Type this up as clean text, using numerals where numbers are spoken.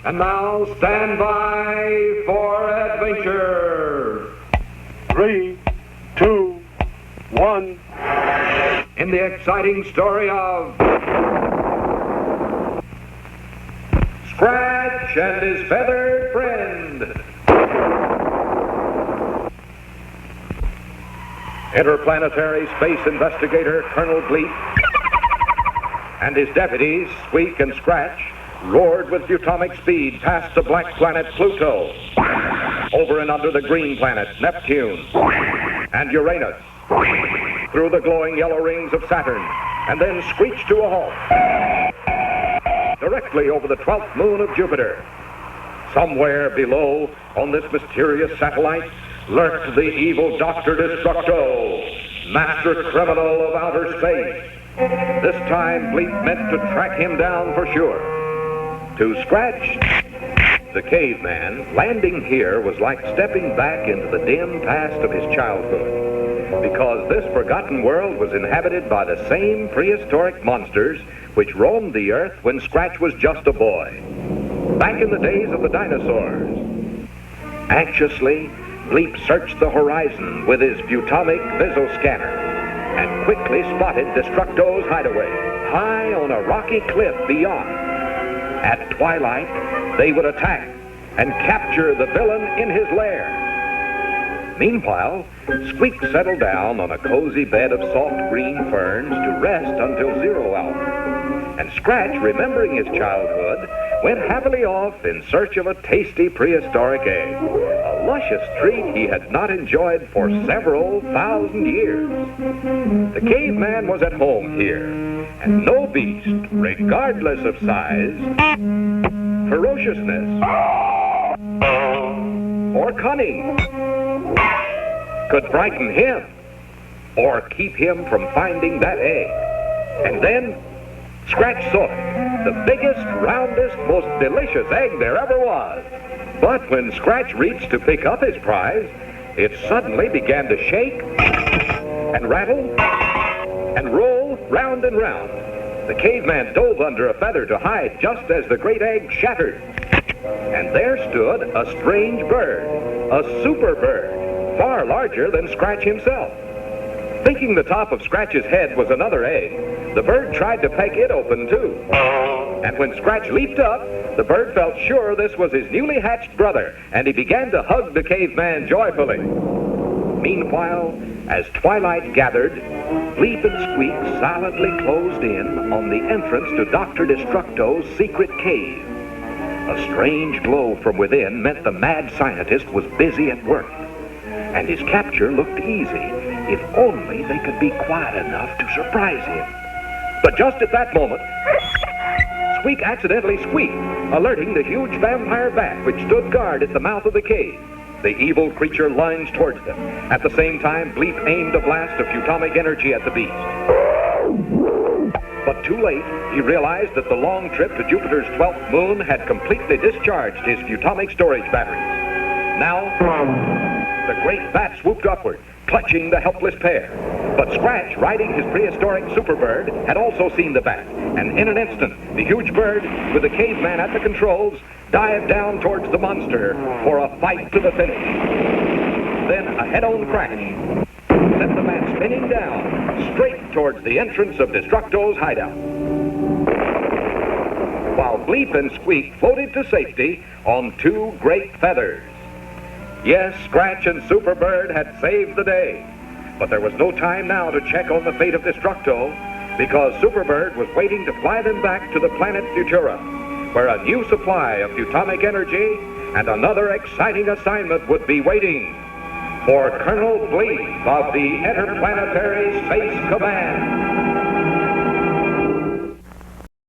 And now stand by for adventure. 3, 2, 1. In the exciting story of Scratch and his feathered friend. Interplanetary space investigator Colonel Bleep and his deputies, Squeak and Scratch, roared with atomic speed past the black planet Pluto, over and under the green planets Neptune and Uranus, through the glowing yellow rings of Saturn, and then screeched to a halt, directly over the 12th moon of Jupiter. Somewhere below, on this mysterious satellite, lurked the evil Dr. Destructo, master criminal of outer space. This time, Bleep meant to track him down for sure. To Scratch, the caveman, landing here was like stepping back into the dim past of his childhood, because this forgotten world was inhabited by the same prehistoric monsters which roamed the earth when Scratch was just a boy, back in the days of the dinosaurs. Anxiously, Bleep searched the horizon with his Butomic Visoscanner and quickly spotted Destructo's hideaway, high on a rocky cliff beyond. At twilight, they would attack and capture the villain in his lair. Meanwhile, Squeak settled down on a cozy bed of soft green ferns to rest until 0 hour. And Scratch, remembering his childhood, went happily off in search of a tasty prehistoric egg, a luscious treat he had not enjoyed for several thousand years. The caveman was at home here, and no beast, regardless of size, ferociousness, or cunning, could frighten him or keep him from finding that egg. And then Scratch saw it, the biggest, roundest, most delicious egg there ever was. But when Scratch reached to pick up his prize, it suddenly began to shake and rattle and roll round and round. The caveman dove under a feather to hide just as the great egg shattered. And there stood a strange bird, a super bird, far larger than Scratch himself. Thinking the top of Scratch's head was another egg, the bird tried to peck it open too. And when Scratch leaped up, the bird felt sure this was his newly hatched brother, and he began to hug the caveman joyfully. Meanwhile, as twilight gathered, Bleep and Squeak silently closed in on the entrance to Dr. Destructo's secret cave. A strange glow from within meant the mad scientist was busy at work, and his capture looked easy if only they could be quiet enough to surprise him. But just at that moment, Squeak accidentally squeaked, alerting the huge vampire bat which stood guard at the mouth of the cave. The evil creature lunged towards them. At the same time, Bleep aimed a blast of Butomic energy at the beast. But too late, he realized that the long trip to Jupiter's 12th moon had completely discharged his Butomic storage batteries. Now, the great bat swooped upward, clutching the helpless pair. But Scratch, riding his prehistoric superbird, had also seen the bat, and in an instant, the huge bird, with the caveman at the controls, dived down towards the monster for a fight to the finish. Then a head-on crash sent the bat spinning down, straight towards the entrance of Destructo's hideout, while Bleep and Squeak floated to safety on 2 great feathers. Yes, Scratch and Superbird had saved the day, but there was no time now to check on the fate of Destructo, because Superbird was waiting to fly them back to the planet Futura, where a new supply of Butomic energy and another exciting assignment would be waiting for Colonel Bleep of the Interplanetary Space Command.